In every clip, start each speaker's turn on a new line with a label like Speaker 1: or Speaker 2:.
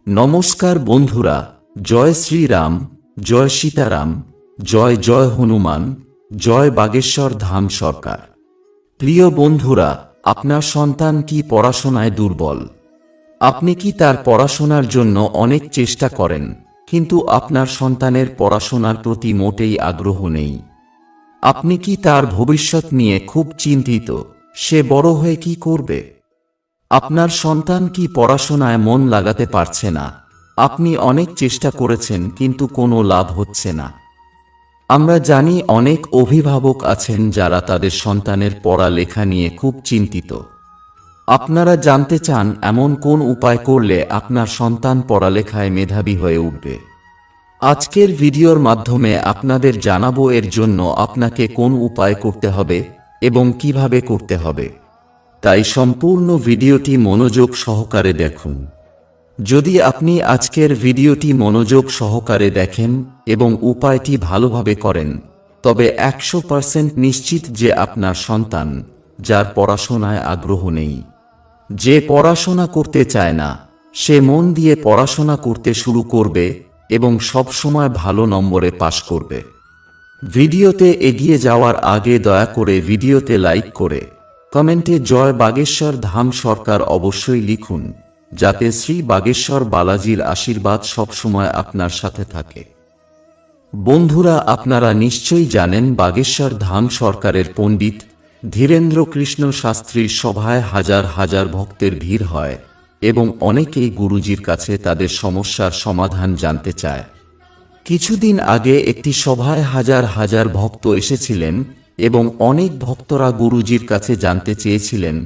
Speaker 1: নমস্কার বন্ধুরা, জয় শ্রীরাম, জয় সীতারাম, জয় জয় হনুমান, জয় বাগেশ্বর ধাম সরকার। প্রিয় বন্ধুরা, আপনার সন্তান কি পড়াশোনায় দুর্বল? আপনি কি তার পড়াশোনার জন্য অনেক চেষ্টা করেন, কিন্তু আপনার সন্তানের পড়াশোনার প্রতি মোটেই আগ্রহ নেই? আপনি কি তার ভবিষ্যৎ নিয়ে খুব চিন্তিত? সে বড় হয়ে কি করবে? আপনার সন্তান কি পড়াশোনায় মন লাগাতে পারছে না? আপনি অনেক চেষ্টা করেছেন কিন্তু কোনো লাভ হচ্ছে না। আমরা জানি অনেক অভিভাবক আছেন যারা তাদের সন্তানের পড়ালেখা নিয়ে খুব চিন্তিত। আপনারা জানতে চান এমন কোন উপায় করলে আপনার সন্তান পড়ালেখায় মেধাবী হয়ে উঠবে। আজকের ভিডিওর মাধ্যমে আপনাদের জানাবো এর জন্য আপনাকে কোন উপায় করতে হবে এবং কিভাবে করতে হবে। তাই সম্পূর্ণ ভিডিওটি মনোযোগ সহকারে দেখুন। যদি আপনি আজকের ভিডিওটি মনোযোগ সহকারে দেখেন এবং উপায়টি ভালোভাবে করেন, তবে 100% নিশ্চিত যে আপনার সন্তান, যার পড়াশোনায় আগ্রহ নেই, যে পড়াশোনা করতে চায় না, সে মন দিয়ে পড়াশোনা করতে শুরু করবে এবং সব সময় ভালো নম্বরে পাশ করবে। ভিডিওতে এগিয়ে যাওয়ার আগে দয়া করে ভিডিওতে লাইক করে কমেন্টে জয় বাগেশ্বর ধাম সরকার অবশ্যই লিখুন, যাতে শ্রী বাগেশ্বর বালাজির আশীর্বাদ সবসময় আপনার সাথে থাকে। বন্ধুরা, আপনারা নিশ্চয়ই জানেন বাগেশ্বর ধাম সরকারের পণ্ডিত ধীরেন্দ্র কৃষ্ণ শাস্ত্রীর সভায় হাজার হাজার ভক্তের ভিড় হয় এবং অনেকেই গুরুজির কাছে তাদের সমস্যার সমাধান জানতে চায়। কিছুদিন আগে একটি সভায় হাজার হাজার ভক্ত এসেছিলেন এবং অনেক ভক্তরা গুরুজির কাছে জানতে চেয়েছিলেন,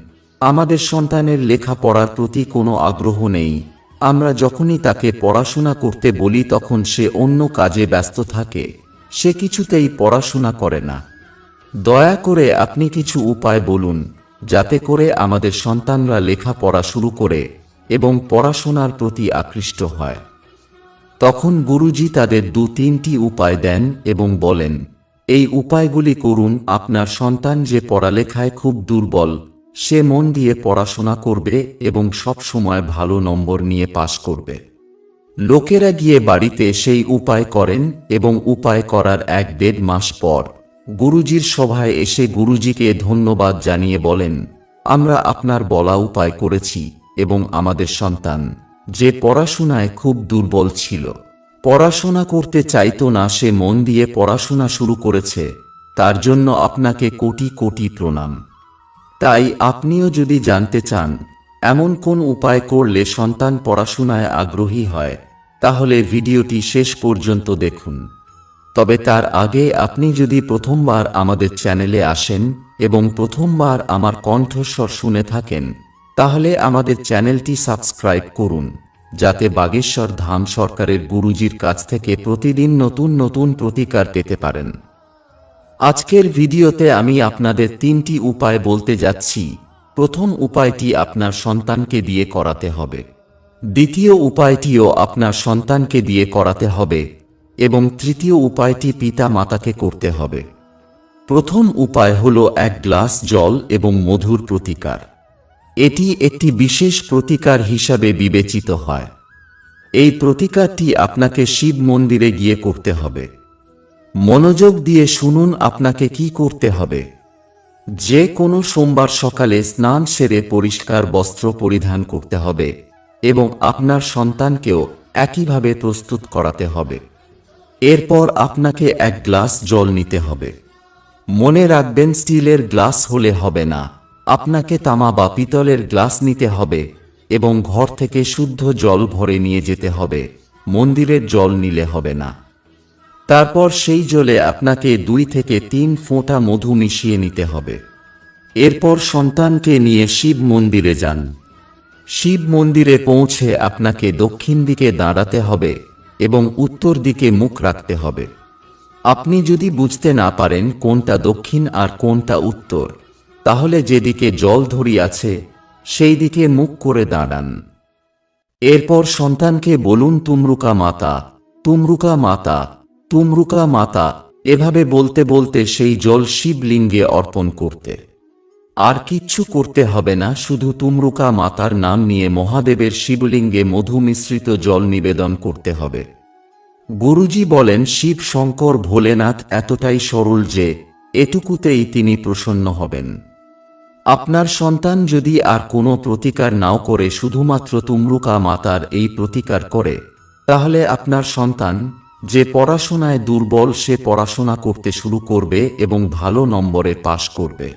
Speaker 1: আমাদের সন্তানের লেখাপড়ার প্রতি কোনো আগ্রহ নেই। আমরা যখনই তাকে পড়াশোনা করতে বলি তখন সে অন্য কাজে ব্যস্ত থাকে, সে কিছুতেই পড়াশোনা করে না। দয়া করে আপনি কিছু উপায় বলুন, যাতে করে আমাদের সন্তানরা লেখাপড়া শুরু করে এবং পড়াশোনার প্রতি আকৃষ্ট হয়। তখন গুরুজি তাদের 2-3টি উপায় দেন এবং বলেন, এই উপায়গুলি করুন, আপনার সন্তান যে পড়ালেখায় খুব দুর্বল, সে মন দিয়ে পড়াশোনা করবে এবং সব সময় ভালো নম্বর নিয়ে পাশ করবে। লোকেরা গিয়ে বাড়িতে সেই উপায় করেন এবং উপায় করার 1-1.5 মাস পর গুরুজির সভায় এসে গুরুজিকে ধন্যবাদ জানিয়ে বলেন, আমরা আপনার বলা উপায় করেছি এবং আমাদের সন্তান, যে পড়াশোনায় খুব দুর্বল ছিল, পড়াশোনা করতে চাইতো না, সে মন দিয়ে পড়াশোনা শুরু করেছে। তার জন্য আপনাকে কোটি কোটি প্রণাম। তাই আপনিও যদি জানতে চান এমন কোন উপায় করলে সন্তান পড়াশোনায় আগ্রহী হয়, তাহলে ভিডিওটি শেষ পর্যন্ত দেখুন। তবে তার আগে আপনি যদি প্রথমবার আমাদের চ্যানেলে আসেন এবং প্রথমবার আমার কণ্ঠস্বর শুনে থাকেন, তাহলে আমাদের চ্যানেলটি সাবস্ক্রাইব করুন, যাতে বাগেশ্বর ধাম সরকারের গুরুজির কাছ থেকে প্রতিদিন নতুন নতুন প্রতিকার পেতে পারেন। আজকের ভিডিওতে আমি আপনাদের 3টি উপায় বলতে যাচ্ছি। প্রথম উপায়টি আপনার সন্তানকে দিয়ে করাতে হবে। দ্বিতীয় উপায়টিও আপনার সন্তানকে দিয়ে করাতে হবে এবং তৃতীয় উপায়টি পিতা মাতাকে করতে হবে। প্রথম উপায় হলো 1 গ্লাস জল এবং মধুর প্রতিকার। এটি একটি বিশেষ প্রতিকার হিসাবে বিবেচিত হয়। এই প্রতিকারটি আপনাকে শিব মন্দিরে গিয়ে করতে হবে। মনোযোগ দিয়ে শুনুন আপনাকে কি করতে হবে। যে কোনো সোমবার সকালে স্নান সেরে পরিষ্কার বস্ত্র পরিধান করতে হবে এবং আপনার সন্তানকেও একইভাবে প্রস্তুত করাতে হবে। এরপর আপনাকে 1 গ্লাস জল নিতে হবে। মনে রাখবেন, স্টিলের গ্লাস হলে হবে না, আপনাকে তামা বা পিতলের গ্লাস নিতে হবে এবং ঘর থেকে শুদ্ধ জল ভরে নিয়ে যেতে হবে, মন্দিরের জল নিলে হবে না। তারপর সেই জলে আপনাকে 2 থেকে 3 ফোঁটা মধু মিশিয়ে নিতে হবে। এরপর সন্তানকে নিয়ে শিব মন্দিরে যান। শিব মন্দিরে পৌঁছে আপনাকে দক্ষিণ দিকে দাঁড়াতে হবে এবং উত্তর দিকে মুখ রাখতে হবে। আপনি যদি বুঝতে না পারেন কোনটা দক্ষিণ আর কোনটা উত্তর, তাহলে যেদিকে জল ধরি আছে সেই দিকে মুখ করে দাঁড়ান। এরপর সন্তানকে বলুন, তুমরুকা মাতা, তুমরুকা মাতা, তুমরুকা মাতা, এভাবে বলতে বলতে সেই জল শিবলিঙ্গে অর্পণ করতে। আর কিচ্ছু করতে হবে না, শুধু তুমরুকা মাতার নাম নিয়ে মহাদেবের শিবলিঙ্গে মধু মিশ্রিত জল নিবেদন করতে হবে। গুরুজি বলেন শিব শঙ্কর ভোলেনাথ এতটাই সরল যে এটুকুতেই তিনি প্রসন্ন হবেন। আপনার সন্তান যদি আর কোনো প্রতিকার নাও করে শুধুমাত্র তুমরুকা মাতার এই প্রতিকার করে, তাহলে আপনার সন্তান যে পড়াশোনায় দুর্বল সে পড়াশোনা করতে শুরু করবে এবং ভালো নম্বরে পাশ করবে।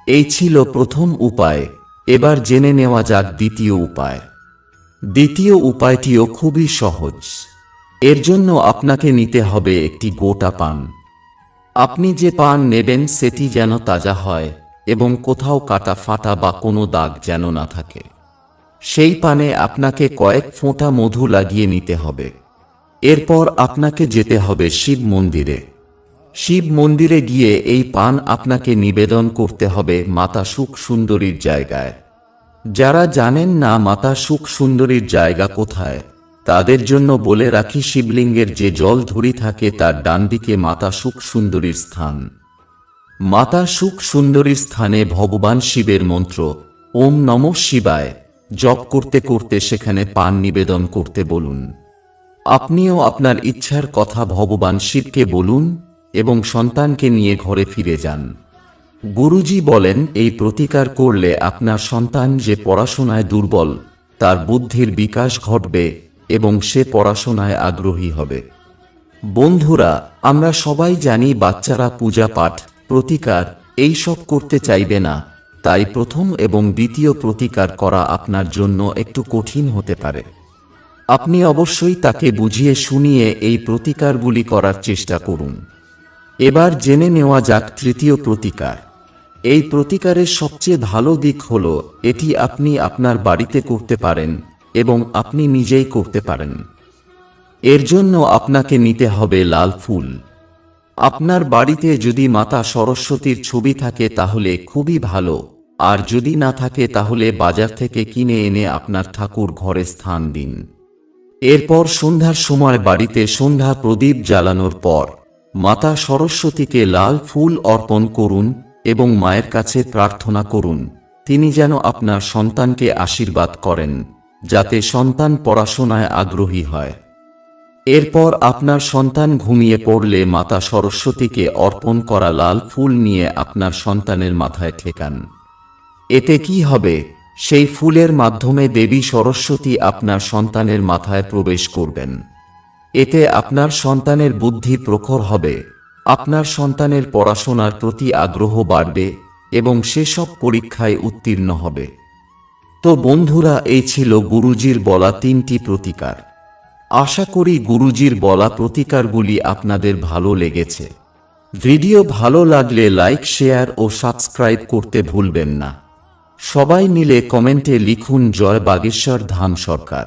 Speaker 1: এই ছিল প্রথম উপায়। এবার জেনে নেওয়া যাক দ্বিতীয় উপায়। দ্বিতীয় উপায়টিও খুবই সহজ। এর জন্য আপনাকে নিতে হবে একটি গোটা পান। আপনি যে পান নেবেন সেটি যেন তাজা হয় এবং কোথাও কাটা ফাটা বা কোনো দাগ যেন না থাকে। সেই পানে আপনাকে কয়েক ফোঁটা মধু লাগিয়ে নিতে হবে। এরপর আপনাকে যেতে হবে শিব মন্দিরে। শিব মন্দিরে গিয়ে এই পান আপনাকে নিবেদন করতে হবে মাতা সুখ সুন্দরীর জায়গায়। যারা জানেন না মাতা সুখ সুন্দরীর জায়গা কোথায়, তাদের জন্য বলে রাখি, শিবলিঙ্গের যে জল ধরি থাকে তার ডান দিকে মাতা সুখ সুন্দরীর স্থান। মাতা সুখ সুন্দরীর স্থানে ভগবান শিবের মন্ত্র ওম নমঃ শিবায় জপ করতে করতে সেখানে পান নিবেদন করতে বলুন। আপনিও আপনার ইচ্ছার কথা ভগবান শিবকে বলুন এবং সন্তানকে নিয়ে ঘরে ফিরে যান। গুরুজি বলেন এই প্রতিকার করলে আপনার সন্তান যে পড়াশোনায় দুর্বল তার বুদ্ধির বিকাশ ঘটবে এবং সে পড়াশোনায় আগ্রহী হবে। বন্ধুরা, আমরা সবাই জানি বাচ্চারা পূজা পাঠ প্রতিকার এই সব করতে চাইবে না, তাই প্রথম এবং দ্বিতীয় প্রতিকার করা আপনার জন্য একটু কঠিন হতে পারে। আপনি অবশ্যই তাকে বুঝিয়ে শুনিয়ে এই প্রতিকারগুলি করার চেষ্টা করুন। এবার জেনে নেওয়া যাক তৃতীয় প্রতিকার। এই প্রতিকারের সবচেয়ে ভালো দিক হল এটি আপনি আপনার বাড়িতে করতে পারেন এবং আপনি নিজেই করতে পারেন। এর জন্য আপনাকে নিতে হবে লাল ফুল। আপনার বাড়িতে যদি মাতা সরস্বতীর ছবি থাকে তাহলে খুবই ভালো, আর যদি না থাকে তাহলে বাজার থেকে কিনে এনে আপনার ঠাকুর ঘরে স্থান দিন। এরপর সন্ধ্যার সময় বাড়িতে সন্ধ্যা প্রদীপ জ্বালানোর পর মাতা সরস্বতীকে লাল ফুল অর্পণ করুন এবং মায়ের কাছে প্রার্থনা করুন তিনি যেন আপনার সন্তানকে আশীর্বাদ করেন, যাতে সন্তান পড়াশোনায় আগ্রহী হয়। এরপর আপনার সন্তান ঘুমিয়ে পড়লে মাতা সরস্বতীকে অর্পণ করা লাল ফুল নিয়ে আপনার সন্তানের মাথায় ঠেকান। এতে কি হবে, সেই ফুলের মাধ্যমে দেবী সরস্বতী আপনার সন্তানের মাথায় প্রবেশ করবেন। এতে আপনার সন্তানের বুদ্ধি প্রখর হবে, আপনার সন্তানের পড়াশোনার প্রতি আগ্রহ বাড়বে এবং সেসব পরীক্ষায় উত্তীর্ণ হবে। তো বন্ধুরা, এই ছিল গুরুজির বলা 3টি প্রতিকার। আশা করি গুরুজির বলা প্রতিকারগুলি আপনাদের ভালো লেগেছে। ভিডিও ভালো লাগলে লাইক, শেয়ার ও সাবস্ক্রাইব করতে ভুলবেন না। সবাই মিলে কমেন্টে লিখুন জয় বাগেশ্বর ধাম সরকার।